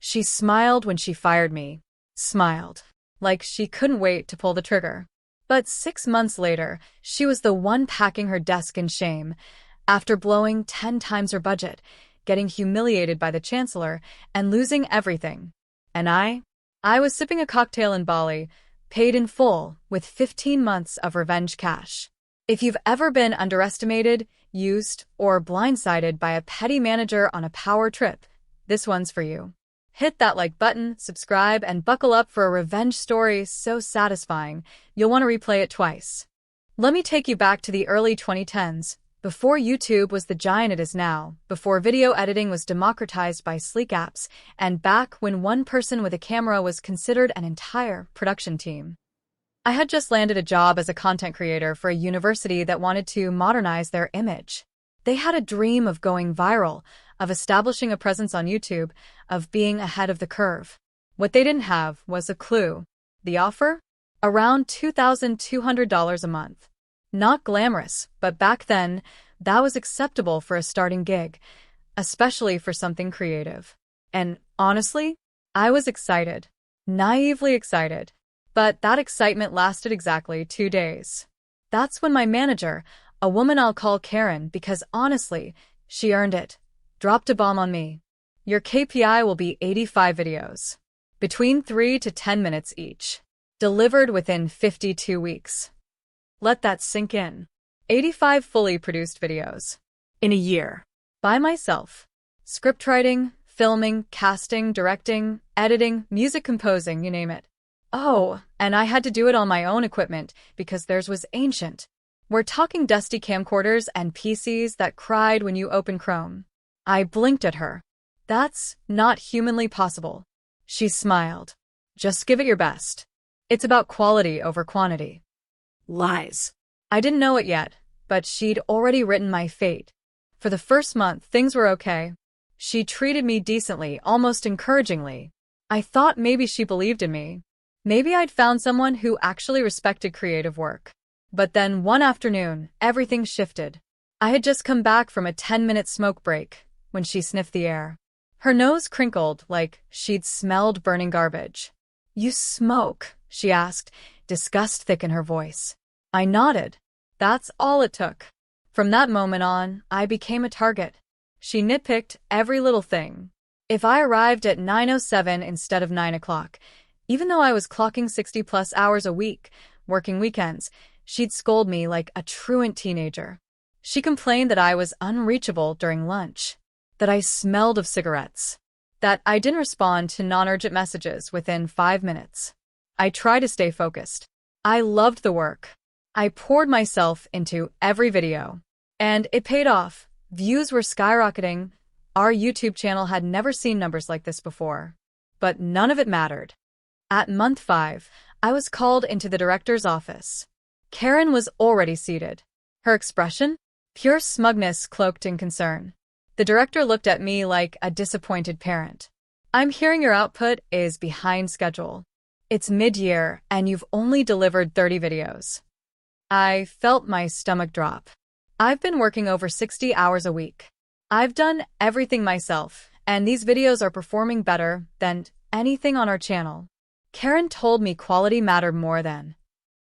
She smiled when she fired me. Smiled. Like she couldn't wait to pull the trigger. But 6 months later, she was the one packing her desk in shame, after blowing 10 times her budget, getting humiliated by the chancellor, and losing everything. And I was sipping a cocktail in Bali, paid in full, with 15 months of revenge cash. If you've ever been underestimated, used, or blindsided by a petty manager on a power trip, this one's for you. Hit that like button, subscribe, and buckle up for a revenge story so satisfying, you'll want to replay it twice. Let me take you back to the early 2010s, before YouTube was the giant it is now, before video editing was democratized by sleek apps, and back when one person with a camera was considered an entire production team. I had just landed a job as a content creator for a university that wanted to modernize their image. They had a dream of going viral, of establishing a presence on YouTube, of being ahead of the curve. What they didn't have was a clue. The offer? Around $2,200 a month. Not glamorous, but back then, that was acceptable for a starting gig, especially for something creative. And honestly, I was excited. Naively excited. But that excitement lasted exactly 2 days. That's when my manager, a woman I'll call Karen because honestly, she earned it, dropped a bomb on me. Your KPI will be 85 videos. Between 3 to 10 minutes each. Delivered within 52 weeks. Let that sink in. 85 fully produced videos. In a year. By myself. Script writing, filming, casting, directing, editing, music composing, you name it. Oh, and I had to do it on my own equipment because theirs was ancient. We're talking dusty camcorders and PCs that cried when you open Chrome. I blinked at her. That's not humanly possible. She smiled. Just give it your best. It's about quality over quantity. Lies. I didn't know it yet, but she'd already written my fate. For the first month, things were okay. She treated me decently, almost encouragingly. I thought maybe she believed in me. Maybe I'd found someone who actually respected creative work. But then one afternoon, everything shifted. I had just come back from a 10-minute smoke break when she sniffed the air. Her nose crinkled like she'd smelled burning garbage. You smoke? She asked, disgust thick in her voice. I nodded. That's all it took. From that moment on, I became a target. She nitpicked every little thing. If I arrived at 9:07 instead of 9 o'clock, even though I was clocking 60-plus hours a week, working weekends, she'd scold me like a truant teenager. She complained that I was unreachable during lunch, that I smelled of cigarettes, that I didn't respond to non-urgent messages within 5 minutes. I tried to stay focused. I loved the work. I poured myself into every video. And it paid off. Views were skyrocketing. Our YouTube channel had never seen numbers like this before. But none of it mattered. At month 5, I was called into the director's office. Karen was already seated. Her expression? Pure smugness cloaked in concern. The director looked at me like a disappointed parent. I'm hearing your output is behind schedule. It's mid-year, and you've only delivered 30 videos. I felt my stomach drop. I've been working over 60 hours a week. I've done everything myself, and these videos are performing better than anything on our channel. Karen told me quality mattered more than.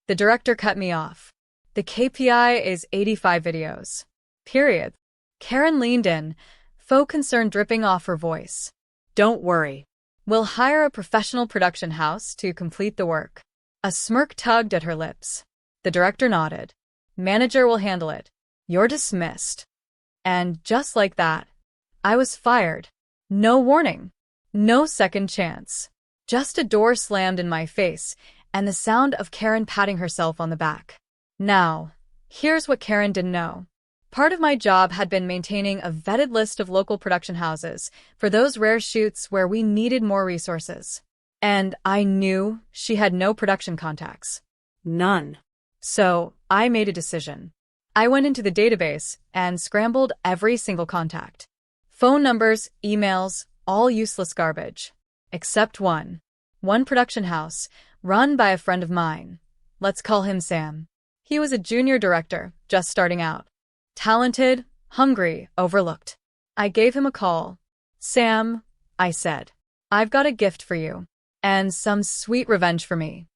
The director cut me off. The KPI is 85 videos. Period. Karen leaned in, faux concern dripping off her voice. Don't worry. We'll hire a professional production house to complete the work. A smirk tugged at her lips. The director nodded. Manager will handle it. You're dismissed. And just like that, I was fired. No warning. No second chance. Just a door slammed in my face, and the sound of Karen patting herself on the back. Now, here's what Karen didn't know. Part of my job had been maintaining a vetted list of local production houses for those rare shoots where we needed more resources. And I knew she had no production contacts. None. So, I made a decision. I went into the database and scrambled every single contact. Phone numbers, emails, all useless garbage. Except one. One production house, run by a friend of mine. Let's call him Sam. He was a junior director, just starting out. Talented, hungry, overlooked. I gave him a call. Sam, I said. I've got a gift for you. And some sweet revenge for me.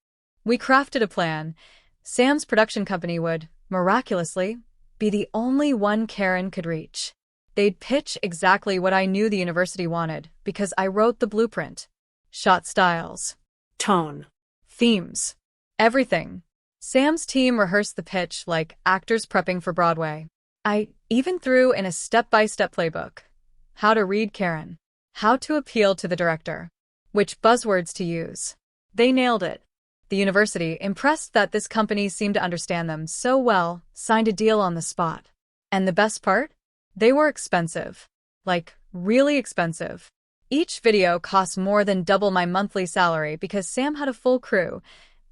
We crafted a plan. Sam's production company would, miraculously, be the only one Karen could reach. They'd pitch exactly what I knew the university wanted because I wrote the blueprint. Shot styles. Tone. Themes. Everything. Sam's team rehearsed the pitch like actors prepping for Broadway. I even threw in a step-by-step playbook. How to read Karen. How to appeal to the director. Which buzzwords to use. They nailed it. The university, impressed that this company seemed to understand them so well, signed a deal on the spot. And the best part? They were expensive. Like, really expensive. Each video cost more than double my monthly salary because Sam had a full crew.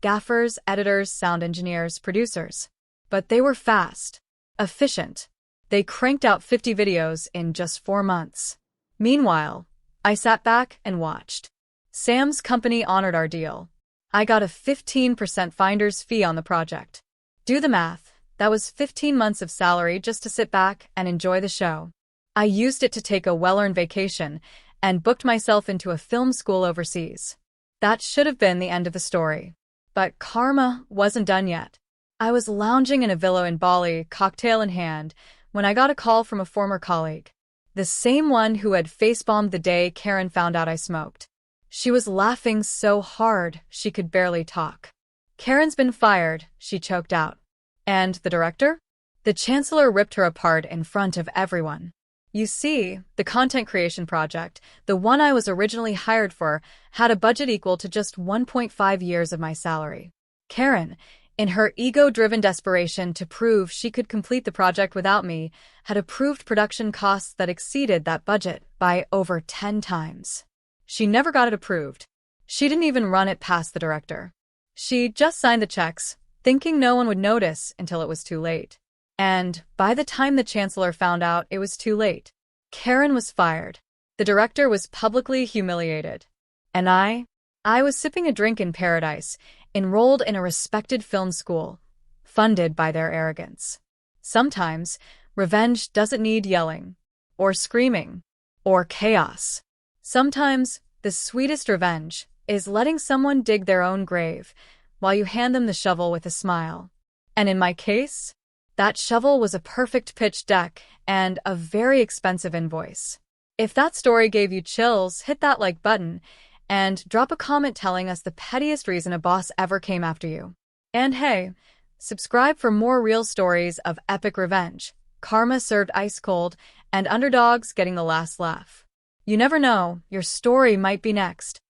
Gaffers, editors, sound engineers, producers. But they were fast. Efficient. They cranked out 50 videos in just 4 months. Meanwhile, I sat back and watched. Sam's company honored our deal. I got a 15% finder's fee on the project. Do the math. That was 15 months of salary just to sit back and enjoy the show. I used it to take a well-earned vacation and booked myself into a film school overseas. That should have been the end of the story. But karma wasn't done yet. I was lounging in a villa in Bali, cocktail in hand, when I got a call from a former colleague. The same one who had face-bombed the day Karen found out I smoked. She was laughing so hard she could barely talk. Karen's been fired, she choked out. And the director? The chancellor ripped her apart in front of everyone. You see, the content creation project, the one I was originally hired for, had a budget equal to just 1.5 years of my salary. Karen, in her ego-driven desperation to prove she could complete the project without me, had approved production costs that exceeded that budget by over 10 times. She never got it approved. She didn't even run it past the director. She just signed the checks, thinking no one would notice until it was too late. And by the time the chancellor found out, it was too late. Karen was fired. The director was publicly humiliated. And I was sipping a drink in paradise, enrolled in a respected film school, funded by their arrogance. Sometimes, revenge doesn't need yelling, or screaming, or chaos. Sometimes, the sweetest revenge is letting someone dig their own grave while you hand them the shovel with a smile. And in my case, that shovel was a perfect pitch deck and a very expensive invoice. If that story gave you chills, hit that like button and drop a comment telling us the pettiest reason a boss ever came after you. And hey, subscribe for more real stories of epic revenge, karma served ice cold, and underdogs getting the last laugh. You never know, your story might be next.